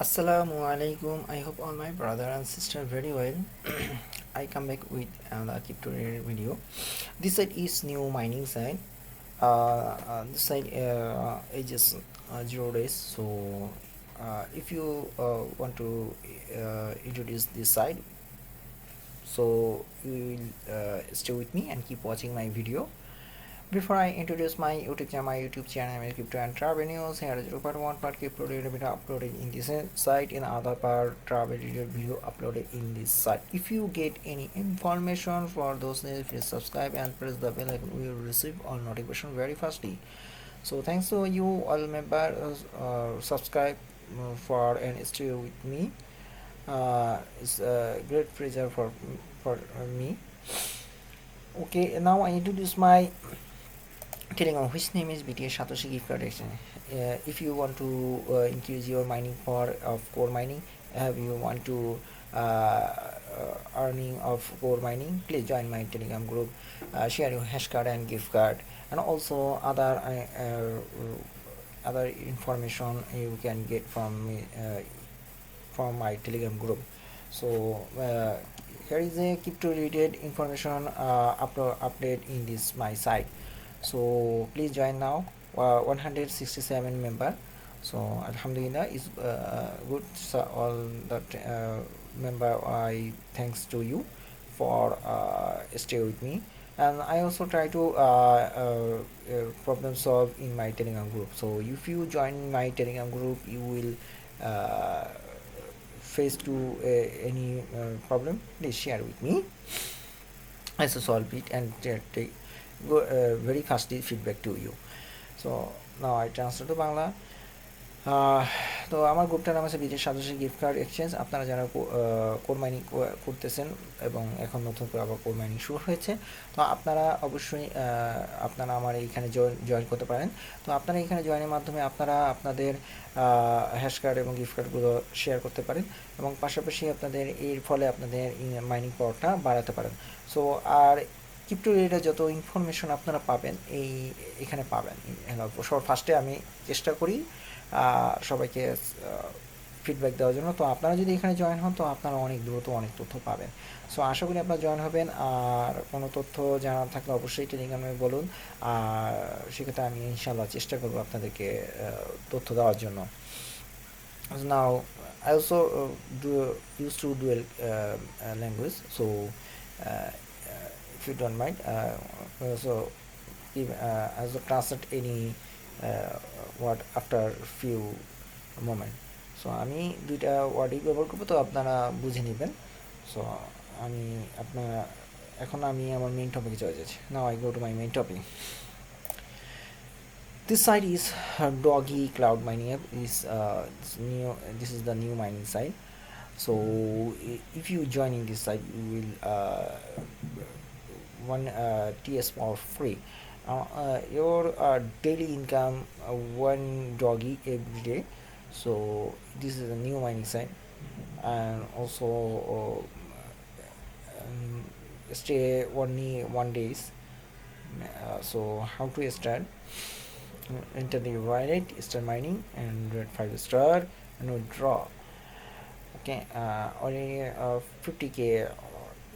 Assalamualaikum. I hope all my brother and sister very well. I come back with another crypto related video. This site is new mining site. This site ages 0 days. So if you want to introduce this site, so you will stay with me and keep watching my video. Before I introduce my YouTube channel, is Crypto and Travel News. Here is part 1 part crypto related video uploaded in this site, in other part travel related video uploaded in this site. If you get any information for those needs, please subscribe and press the bell icon. We will receive all notification very fastly. So thanks to you all members subscribe for and stay with me. It's a great pleasure for me. Okay, now I introduce my Telegram, which name is BTS Satoshi gift card exchange. If you want to increase your mining power of core mining, if you want to earning of core mining, please join my Telegram group, share your hash card and gift card, and also other information you can get from me, from my Telegram group. So here is a crypto related information update in this my site. So please join now. 167 member. So alhamdulillah is good. So all that member, I thanks to you for stay with me, and I also try to problem solve in my Telegram group. So if you join my Telegram group, you will face to any problem, please share with me. I will solve it and take very fastly feedback to you. So now I transfer to Bangla. তো আমার গ্রুপটার নাম আছে বিজয় satoshi gift card exchange. আপনারা যারা core mining করতেছেন এবং এখন নতুন করে আবার কোর মাইনিং শুরু হয়েছে, তো আপনারা অবশ্যই আপনারা আমার এইখানে জয়েন করতে পারেন। তো আপনারা এখানে জয়েনের মাধ্যমে আপনারা আপনাদের হ্যাশ কার্ড এবং গিফট কার্ডগুলো শেয়ার করতে পারেন এবং পাশাপাশি আপনাদের এর ফলে আপনাদের মাইনিং পাওয়ারটা বাড়াতে পারেন। সো আর ক্রিপ্টো রিলেটেড যত ইনফরমেশন আপনারা পাবেন এখানে পাবেন। সবার ফার্স্টে আমি চেষ্টা করি সবাইকে ফিডব্যাক দেওয়ার জন্য। তো আপনারা যদি এখানে জয়েন হন, তো আপনারা অনেক দ্রুত অনেক তথ্য পাবেন। সো আশা করি আপনারা জয়েন হবেন। আর কোনো তথ্য জানার থাকলে অবশ্যই টেলিগ্রামে বলুন, আর সেক্ষেত্রে আমি ইনশাল্লাহ চেষ্টা করবো আপনাদেরকে তথ্য দেওয়ার জন্য। নাও I also used to dual language, so if you don't mind, so also translate any word after few moment. So আমি দুইটা ওয়ার্ডই ব্যবহার করবো, তো আপনারা বুঝে নেবেন। সো আমি আমার মেইন টপিকে চলে যাচ্ছি। নাও I go to my main topic. This site is Doggy Cloud Mining app. This is the new mining site. So if you join in this site, you will one TS for free. Your daily income, one doggy every day. So this is a new mining site, and also stay only 1 days. So how to start? Enter the wallet, start mining, and red 5 star and withdraw. Okay, already 50k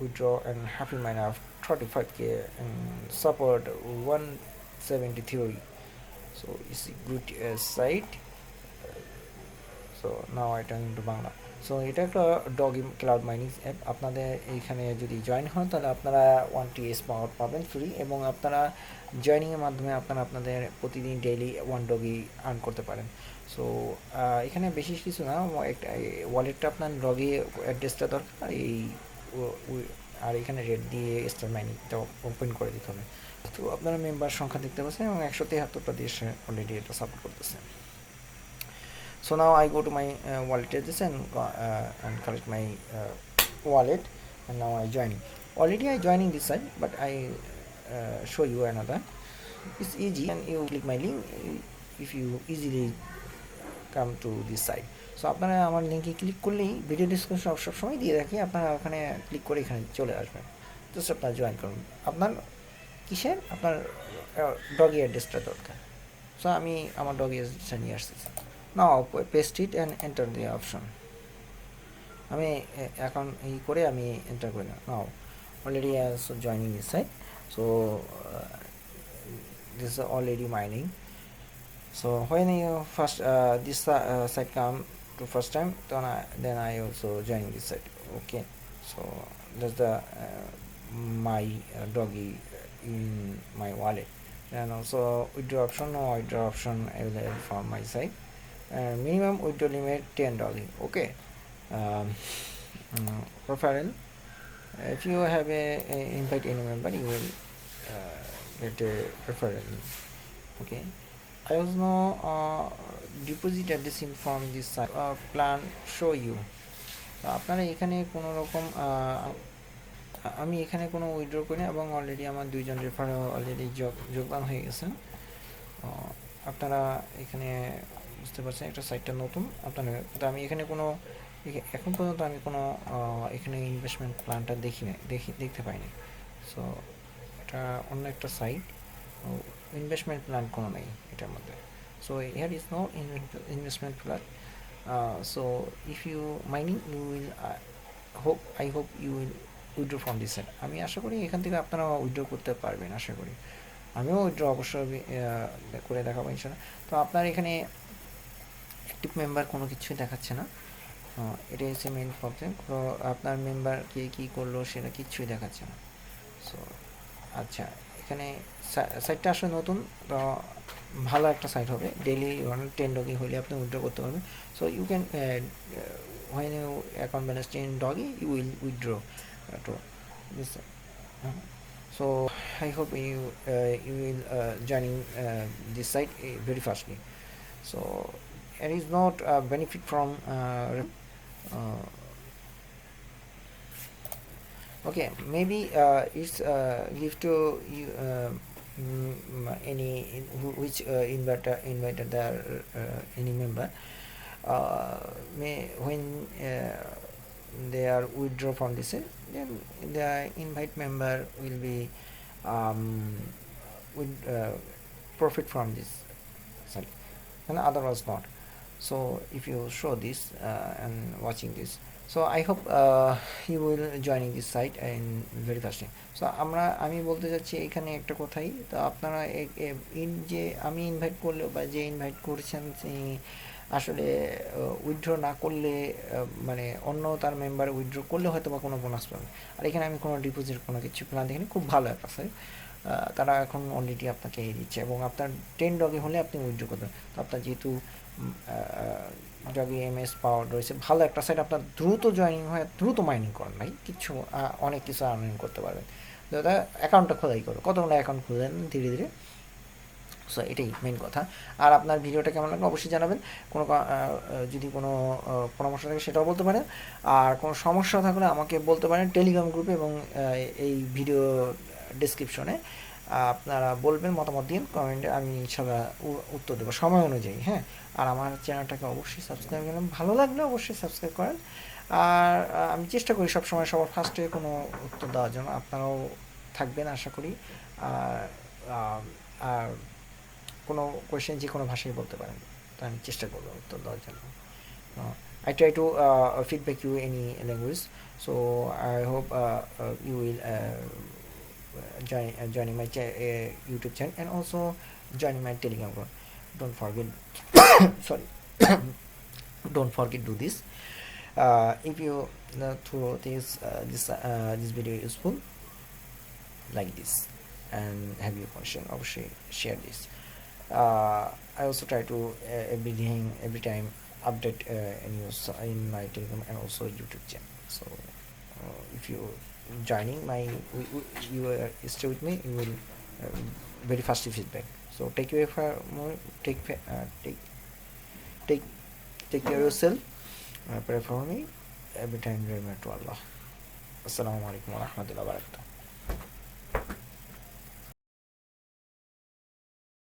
withdraw and happy mine of 35k and support 170 theory. So it's a good site. So now I turn into Bangla. So এটা একটা doggy cloud mining app. আপনাদের এইখানে যদি join হন, তাহলে আপনারা 1 TS পাওয়ার পাবেন free, এবং আপনারা জয়েনিংয়ের মাধ্যমে আপনারা আপনাদের প্রতিদিন ডেইলি 1 ডগি আর্ন করতে পারেন। সো এখানে বেশি কিছু না, একটা ওয়ালেটটা আপনার ডগি অ্যাড্রেসটা দরকার, আর এখানে রেড দিয়ে স্টার মাইনিংটা ওপেন করে দিতে হবে। তো আপনারা মেম্বার সংখ্যা দেখতে পাচ্ছেন, এবং 173টা দেশ অলরেডি এটা সাপোর্ট করতেছে। So now I go to my wallet address and collect my wallet, and now I join. Already I joining this site, but I show you another. It's easy, and you click my link if you easily come to this site. So আপনারা আমার লিঙ্কে click করলেই video description সব সময় দিয়ে রাখি, আপনারা ওখানে ক্লিক করে এখানে চলে আসবেন। জাস্ট আপনারা জয়েন করুন। আপনার ডগি অ্যাড্রেসটা দরকার। সো আমি আমার ডগি অ্যাড্রেসটা নিয়ে আসতেছি। Now paste it and enter the option. আমি এখন এই করে আমি এন্টার করি না। Now already as joining this site, so this is already mining. So when you first this site come to first time, then I also join this site. Okay, so that's the my doggy in my wallet, and also withdraw option, no withdraw option available from my site, and minimum withdraw limit $10. Okay. Referral, if you have a invite any member, you will get a referral. Okay, I also know deposit address from this site plan show you. আপনারা এখানে কোনো রকম আমি এখানে কোনো withdraw করি না এবং অলরেডি আমার দুইজন রেফার অলরেডি যোগদান হয়ে গেছেন। আপনারা এখানে বুঝতে পারছেন একটা সাইটটা নতুন আপনারা, তো আমি এখানে কোনো এখন পর্যন্ত আমি কোনো এখানে ইনভেস্টমেন্ট প্ল্যানটা দেখতে পাইনি। সো এটা অন্য একটা সাইট, ইনভেস্টমেন্ট প্ল্যান কোনো নেই এটার মধ্যে। So here is no investment plan. So if you mining you will I hope you will withdraw from this site. আমি আশা করি এখান থেকে আপনারা উইথড্র করতে পারবেন, আশা করি। আমিও উইথড্র অবশ্যই করে দেখাবো ইনশাআল্লাহ। তো আপনার এখানে অ্যাক্টিভ মেম্বার কোনো কিছুই দেখাচ্ছে না, এটাই হচ্ছে মেইন প্রবলেম। আপনার মেম্বার কে কী করলো সেটা কিচ্ছুই দেখাচ্ছে না। সো আচ্ছা, এখানে সাইটটা আসলে নতুন, তো ভালো একটা সাইট হবে। ডেইলি 10 ডগি হলে আপনি উইথড্র করতে পারবেন। So you can when you account balance 10 doggy, you will withdraw to this. So I hope you will joining this site very fastly. So it is not benefit from okay, maybe it's give to you any which invited the any member. When they are withdraw from this, then the invite member will be with profit from this site, and otherwise not. So if you show this and watching this, so I hope you will joining this site and very fastly. So আমি বলতে যাচ্ছি এখানে একটা কথাই, তো আপনারা যে আমি ইনভাইট করলে বা যে ইনভাইট করছেন আসলে উইথড্র না করলে মানে অন্য তার মেম্বার উইথড্র করলে হয়তো বা কোনো বোনাস পাবে। আর এখানে আমি কোনো ডিপোজিট কোনো কিছু প্ল্যান দেখিনি, খুব ভালো একটা সাইট। তারা এখন অলরেডি আপনাকে দিচ্ছে এবং আপনার 10 ডগি হলে আপনি উইথড্র করবেন। তো আপনার যেহেতু ডগি এমএস পাওয়ার রয়েছে, ভালো একটা সাইট, আপনার দ্রুত জয়েনিং হয়, দ্রুত মাইনিং করেন ভাই, কিছু অনেক কিছু আর্নিং করতে পারবেন। দাদা অ্যাকাউন্টটা খোলাই করো, কতগুলো অ্যাকাউন্ট খুলে দেন ধীরে ধীরে। সো এটাই মেন কথা। আর আপনার ভিডিওটা কেমন লাগলো অবশ্যই জানাবেন। কোনো যদি কোনো পরামর্শ থাকে সেটাও বলতে পারেন, আর কোনো সমস্যা থাকলে আমাকে বলতে পারেন টেলিগ্রাম গ্রুপে এবং এই ভিডিও ডেসক্রিপশনে আপনারা বলবেন, মতামত দিন কমেন্টে, আমি ইনশাআল্লাহ উত্তর দেবো সময় অনুযায়ী। হ্যাঁ, আর আমার চ্যানেলটাকে অবশ্যই সাবস্ক্রাইব করেন, ভালো লাগলে অবশ্যই সাবস্ক্রাইব করেন। আর আমি চেষ্টা করি সবসময় সবার ফার্স্টে কোনো উত্তর দেওয়ার জন্য, আপনারাও থাকবেন আশা করি। আর কোনো কোয়েশ্চেন যে কোনো ভাষায় বলতে পারেন, তো আমি চেষ্টা করবো উত্তর দেওয়ার জন্য। I try to feedback you any language, so I hope you will joining my YouTube channel and also joining my Telegram group. Don't forget sorry don't forget to do this. If you through this video useful, like this and have your question, obviously share this. I also try to every time update news in my Telegram and also YouTube channel. So if you joining my you stay with me, you will very fast feedback. So take care of yourself, pray for me every time. Remember to Allah. Assalamu alaikum wa rahmatullahi wa barakatuh.